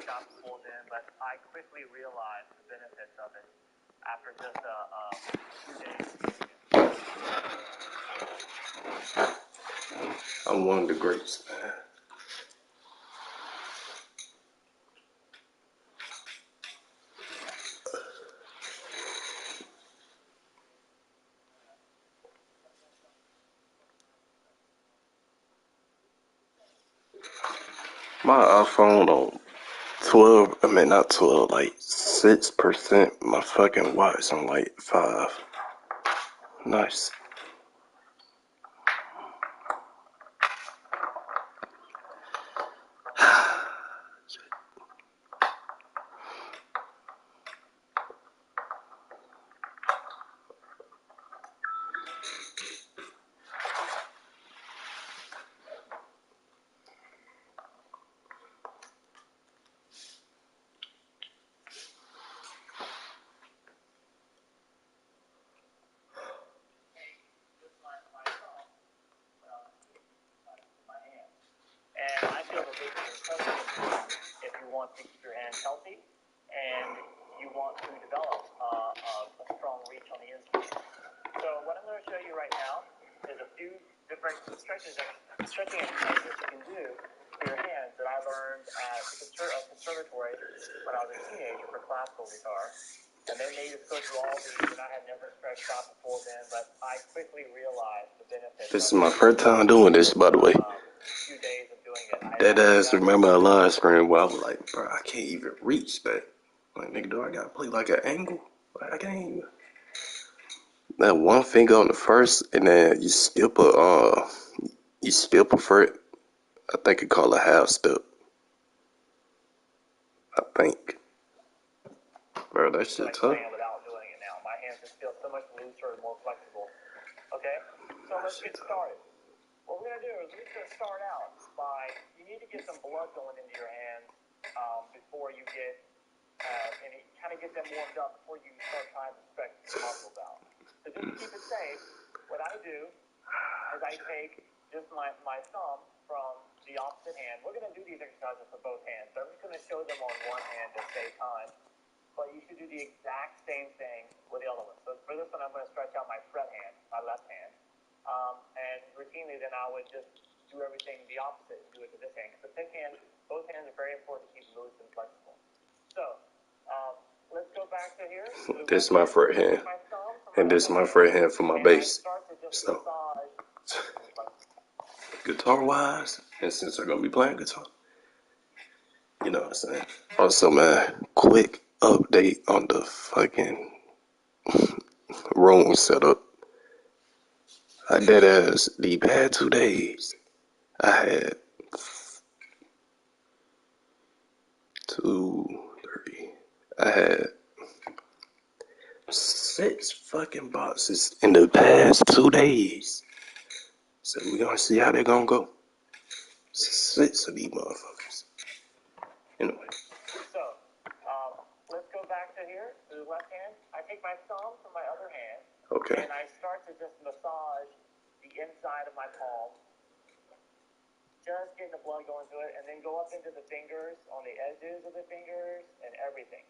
got pulled in, but I quickly realized the benefits of it after just a few days. I'm one of the greats, man. My iPhone on 12, I mean not 12, like 6%. My fucking watch on like 5. Nice. And I feel that this is incredibly important if you want to keep your hands healthy and you want to develop a strong reach on the instrument. So what I'm going to show you right now is a few different stretching exercises you can do for your hands that I learned at the conservatory when I was a teenager for classical guitar. And they made us go through all these, and I had never stretched out before then, but I quickly realized the benefits. This is my first time doing this, by the way. Few days of doing it. That ass remember a live stream where I was like, bro, I can't even reach back. Like, nigga, do I gotta play like an angle? Like, I can't even. That one finger on the first, and then you skip a fret. I think it called a half step. I think. Bro, that shit tough. Without doing it now. My hands just feel so much looser and more flexible. Okay? So let's get started. What we're going to do is we're just going to start out by, you need to get some blood going into your hands before you get, and kind of get them warmed up before you start trying to stretch the muscles out. So just to keep it safe, what I do is I take just my thumb from the opposite hand. We're going to do these exercises for both hands. So I'm just going to show them on one hand to save time. But you should do the exact same thing with the other one. So for this one, I'm going to stretch out my fret hand, my left hand. And routinely, then I would just do everything the opposite and do it to this hand. Because the pick hand, both hands are very important to keep loose and flexible. So let's go back to here. This is my fret hand. And this is my fret hand for my bass. So, guitar-wise, and since I'm going to be playing guitar, you know what I'm saying? Also, man, quick update on the fucking room setup. I did as the past 2 days. I had 2, 3. I had 6 fucking boxes in the past 2 days. So we gonna see how they gonna go. 6 of these motherfuckers. Anyway. So, let's go back to here, to the left hand. I take my thumb from my other hand. Okay. And I start to just massage the inside of my palm. Just getting the blood going to it, and then go up into the fingers, on the edges of the fingers, and everything.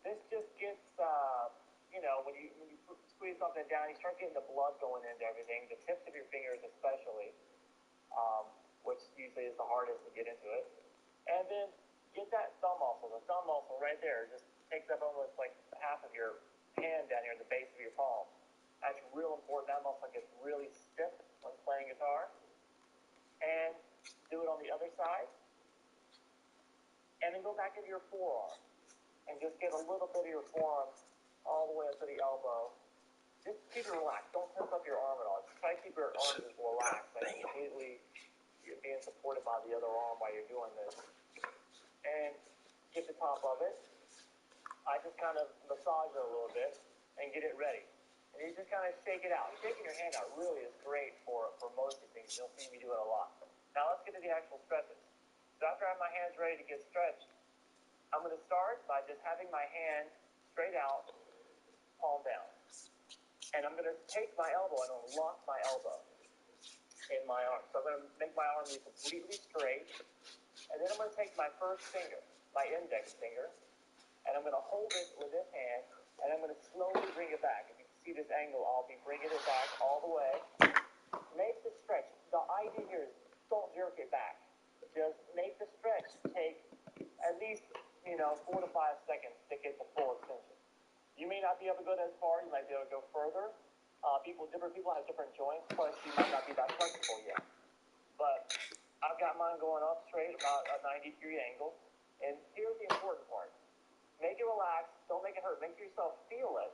This just gets, when you squeeze something down, you start getting the blood going into everything, the tips of your fingers especially, which usually is the hardest to get into it. And then get that thumb muscle, the thumb muscle right there, just takes up almost like half of your hand down here at the base of your palm. That's real important. That muscle gets really stiff when playing guitar. And do it on the other side. And then go back into your forearm. And just get a little bit of your forearm all the way up to the elbow. Just keep it relaxed. Don't tense up your arm at all. Just try to keep your arms as relaxed. Like completely you're being supported by the other arm while you're doing this. And get the top of it. I just kind of massage it a little bit and get it ready. And you just kind of shake it out. Shaking your hand out really is great for most of things. You'll see me do it a lot. Now let's get to the actual stretches. So after I have my hands ready to get stretched, I'm going to start by just having my hand straight out, palm down. And I'm going to take my elbow and lock my elbow in my arm. So I'm going to make my arm be completely straight. And then I'm going to take my first finger, my index finger, and I'm going to hold it with this hand, and I'm going to slowly bring it back. If you can see this angle, I'll be bringing it back all the way. Make the stretch. The idea here is don't jerk it back. Just make the stretch take at least, 4 to 5 seconds to get the full extension. You may not be able to go that far. You might be able to go further. Different people have different joints, plus you might not be that flexible yet. But I've got mine going up straight, about a 90-degree angle. And here's the important part. Make it relax. Don't make it hurt. Make yourself feel it.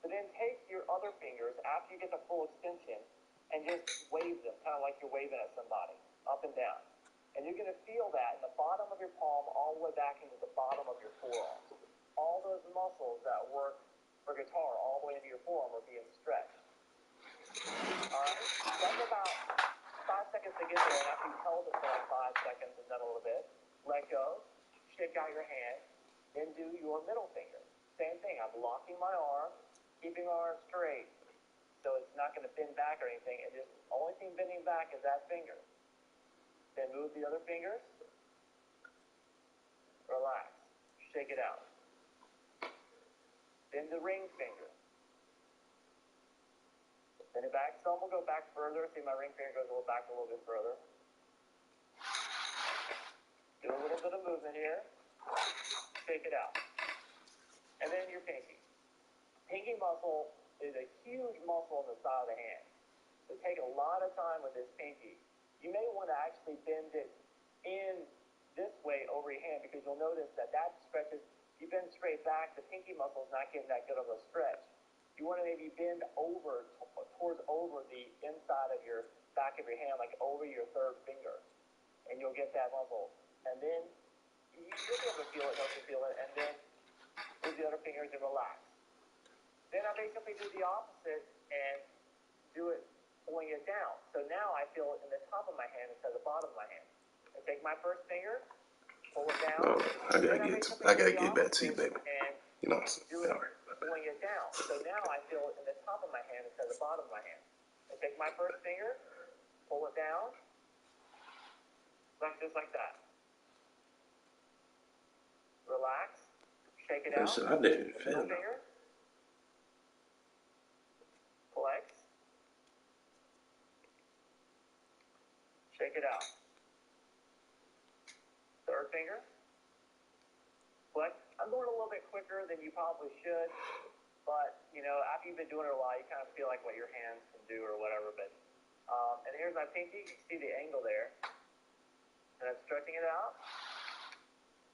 But then take your other fingers after you get the full extension and just wave them, kind of like you're waving at somebody, up and down. And you're going to feel that in the bottom of your palm all the way back into the bottom of your forearm. All those muscles that work for guitar all the way into your forearm are being stretched. All right? That's about 5 seconds to get there, and after you've held it for like 5 seconds and done a little bit, let go, shake out your hand, then do your middle finger. Same thing. I'm locking my arm, keeping my arm straight, so it's not going to bend back or anything. And just the only thing bending back is that finger. Then move the other fingers. Relax. Shake it out. Then the ring finger. Then it back. Some will go back further. See, my ring finger goes back a little bit further. Do a little bit of movement here. Shake it out. And then your pinky. Pinky muscle is a huge muscle on the side of the hand. So take a lot of time with this pinky. You may want to actually bend it in this way over your hand, because you'll notice that stretches. You bend straight back, the pinky muscle is not getting that good of a stretch. You want to maybe bend over towards the inside of your back of your hand, like over your third finger, and you'll get that muscle. And then you'll be able to feel it, don't you feel it? And then move the other fingers and relax. Then I basically do the opposite and do it pulling it down. So now I feel it in the top of my hand instead of the bottom of my hand. I take my first finger, pull it down. I gotta get back to you, baby. You know, do it pulling it down. So now I feel it in the top of my hand instead of the bottom of my hand. I take my first finger, pull it down, just like that. Relax, shake it out. I didn't feel Middle finger, flex, shake it out. Third finger, flex. I'm going a little bit quicker than you probably should, but after you've been doing it a while, you kind of feel like what your hands can do or whatever. But and here's my pinky. You can see the angle there, and I'm stretching it out.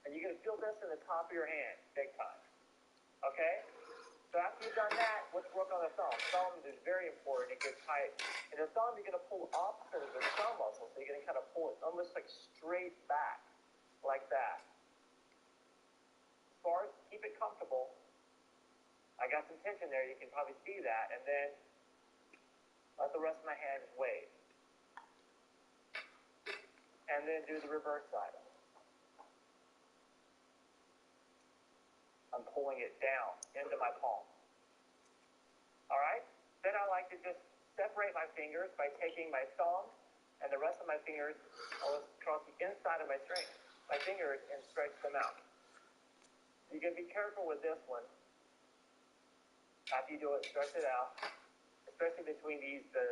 And you're going to feel this in the top of your hand, big time. Okay? So after you've done that, let's work on the thumb. Thumb is very important. It gets tight. And the thumb, you're going to pull opposite of the thumb muscle. So you're going to kind of pull it almost like straight back, like that. As far as keep it comfortable, I got some tension there. You can probably see that. And then let the rest of my hand wave. And then do the reverse side. I'm pulling it down into my palm. All right? Then I like to just separate my fingers by taking my thumb and the rest of my fingers across the inside of my fingers and stretch them out. You can be careful with this one. After you do it, stretch it out, especially between the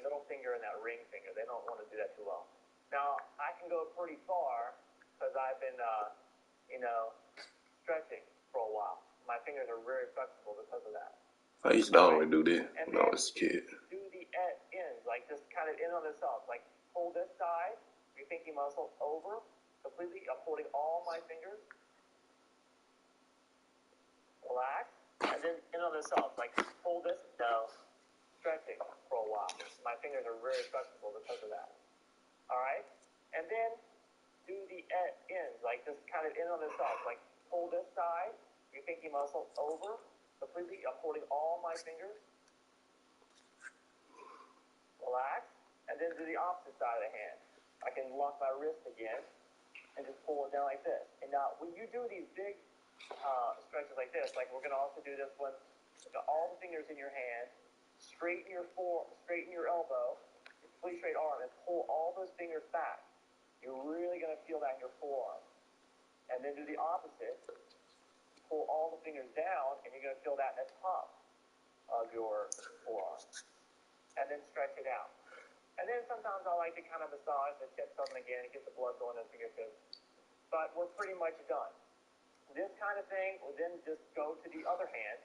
middle finger and that ring finger. They don't want to do that too well. Now, I can go pretty far because I've been, stretching for a while. My fingers are very flexible because of that. I used to always do this when I was a kid. Do the ends, like just kind of in on the side. Like pull this side, your pinky muscle over completely. I'm holding all my fingers. Relax. And then in on the side. Like pull this down, stretching for a while. My fingers are very flexible because of that. All right? And then do the ends, like just kind of in on the side. Like pull this side, your pinky muscle over completely. I'm holding all my fingers. Relax. And then do the opposite side of the hand. I can lock my wrist again and just pull it down like this. And now when you do these big stretches like this, like we're going to also do this one, all the fingers in your hand, straighten your elbow, completely straight arm, and pull all those fingers back. You're really going to feel that in your forearm. And then do the opposite. Pull all the fingers down, and you're going to feel that at the top of your forearm. And then stretch it out. And then sometimes I like to kind of massage the tips of them again and get the blood going in the fingertips. But we're pretty much done. This kind of thing will then just go to the other hand,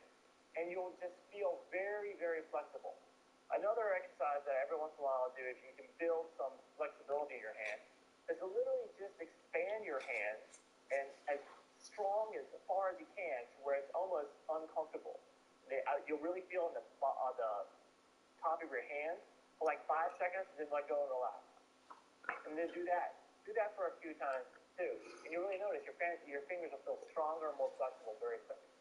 and you'll just feel very, very flexible. Another exercise that every once in a while I'll do, if you can build some flexibility in your hand, is to literally just expand your hand and as strong as far as you can to where it's almost uncomfortable. You'll really feel in the top of your hand for like 5 seconds, and then let go and relax. And then do that. Do that for a few times too. And you really notice your fingers will feel stronger and more flexible very quickly.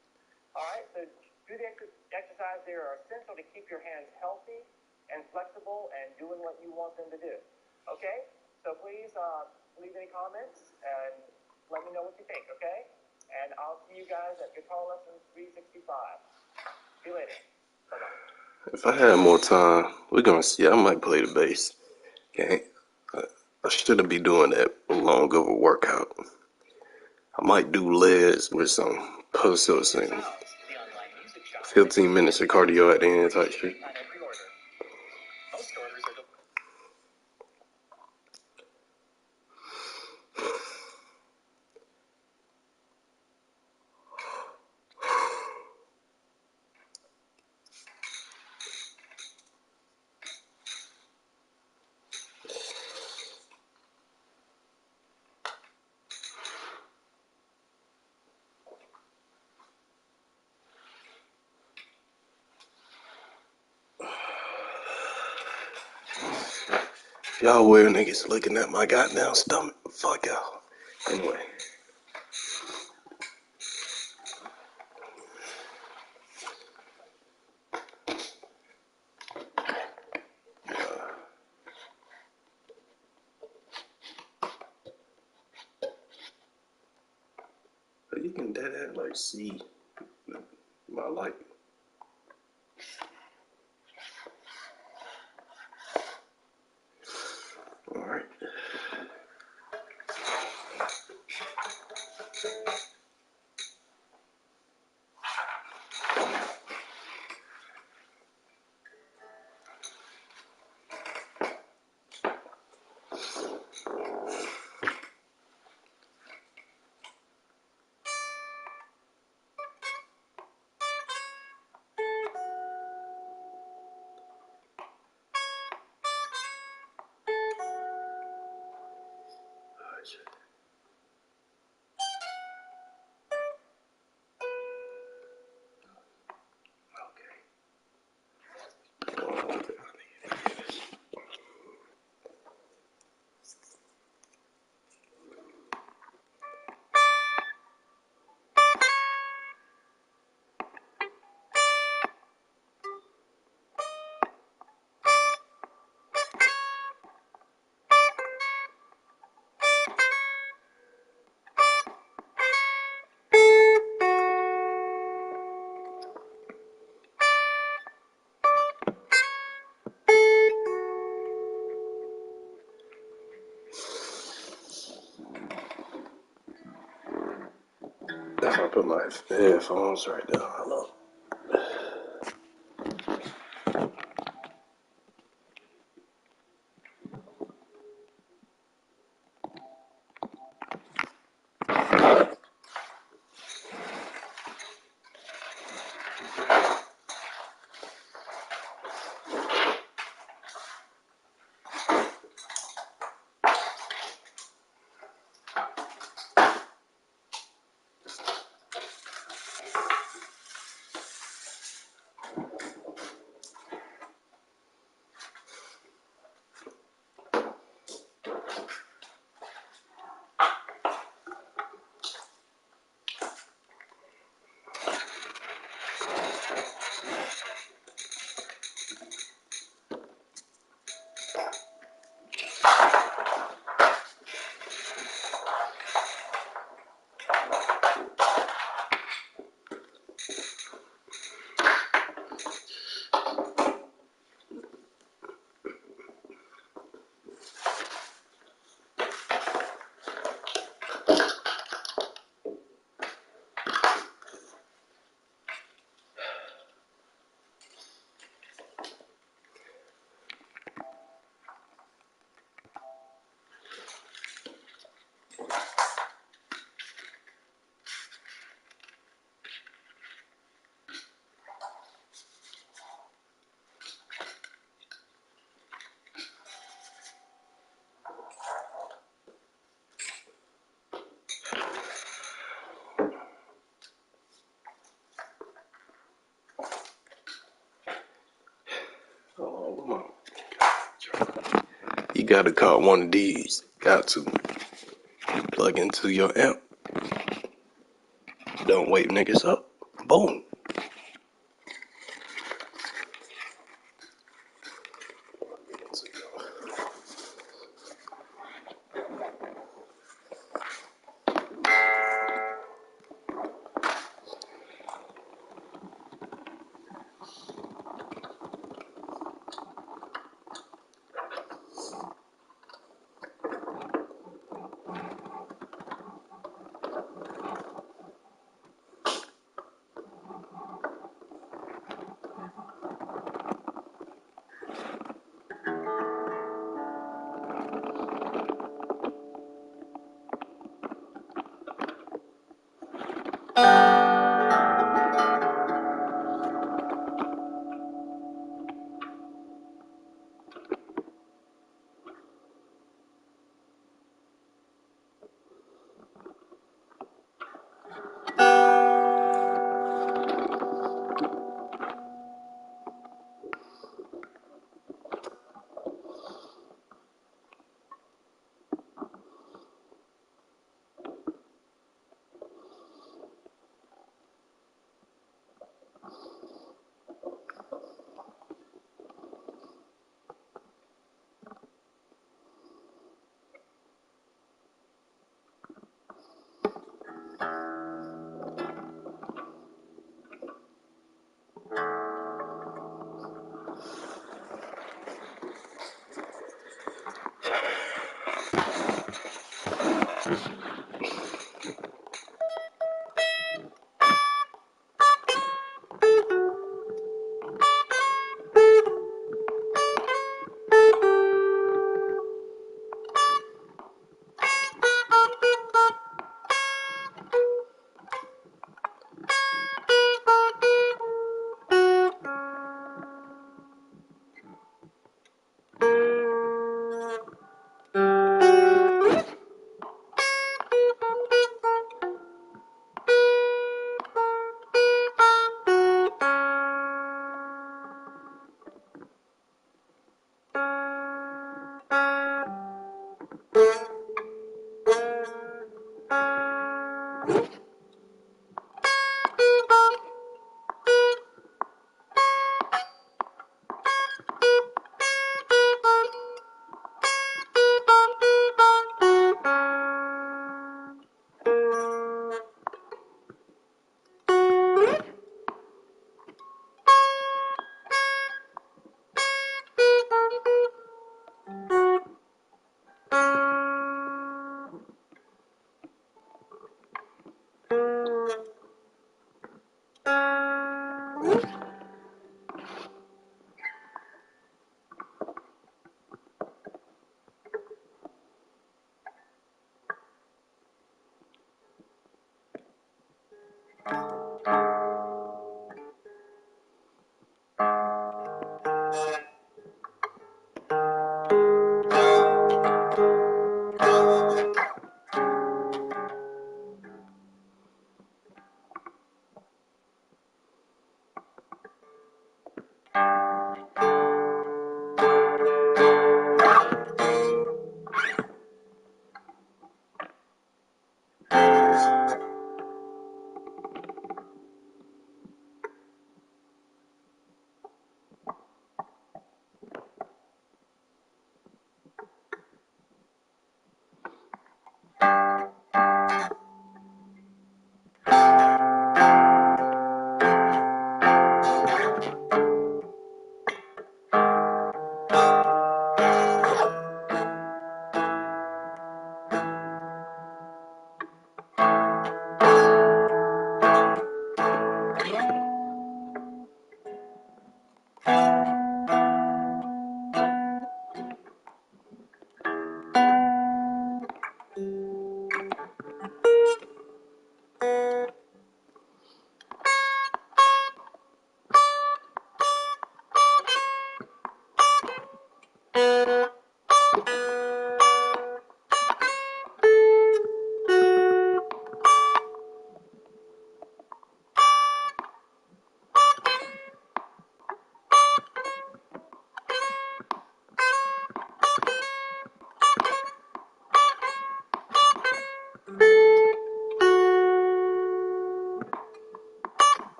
All right, so do the exercises there are essential to keep your hands healthy and flexible and doing what you want them to do. Okay, so please leave any comments and let me know what you think, okay? And I'll see you guys at guitar lesson 365. See you later. Bye-bye. If I had more time, we're gonna see. I might play the bass. Okay, I shouldn't be doing that long of a workout. I might do legs with some push-ups and 15 minutes of cardio at the end type shit. Y'all weird niggas looking at my goddamn stomach. Fuck y'all. Anyway. You can dead like see my light. Alright. If I put my headphones right there, hello. You gotta call one of these. Got to. Plug into your amp. Don't wake niggas up. Boom.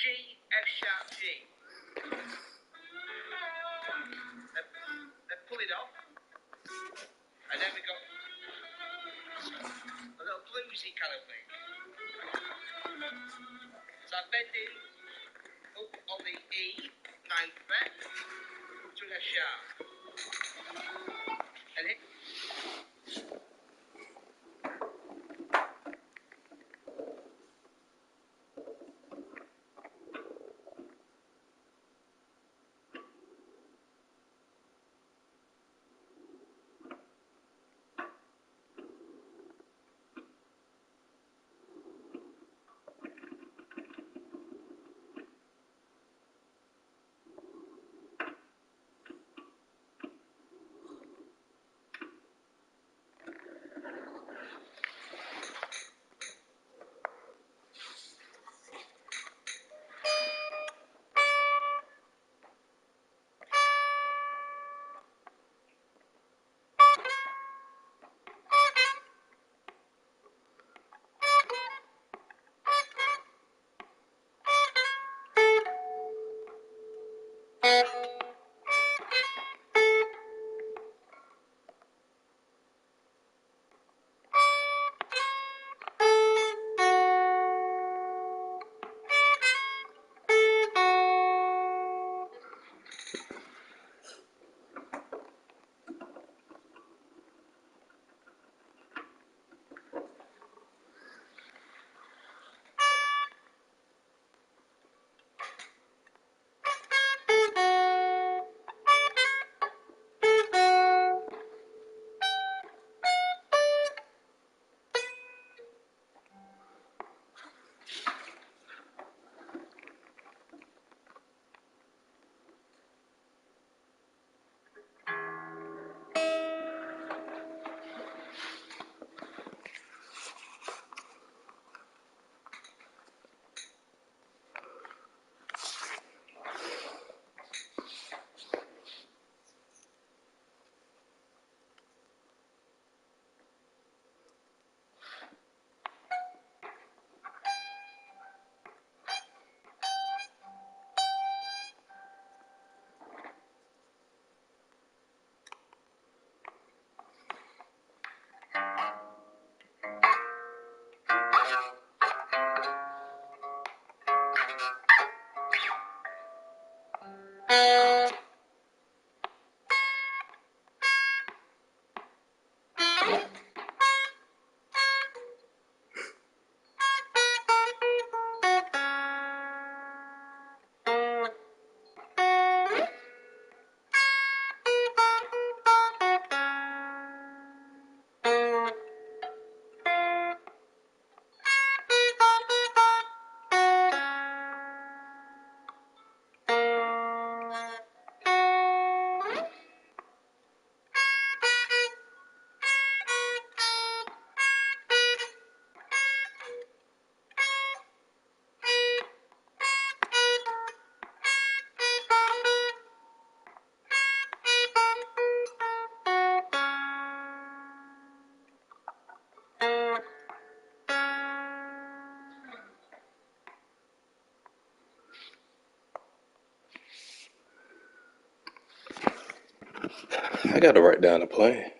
G, F sharp, G. Then pull it off. And then we got a little bluesy kind of thing. So I'm bending up on the E, 9th fret, to an F sharp. And hit. I gotta write down a plan.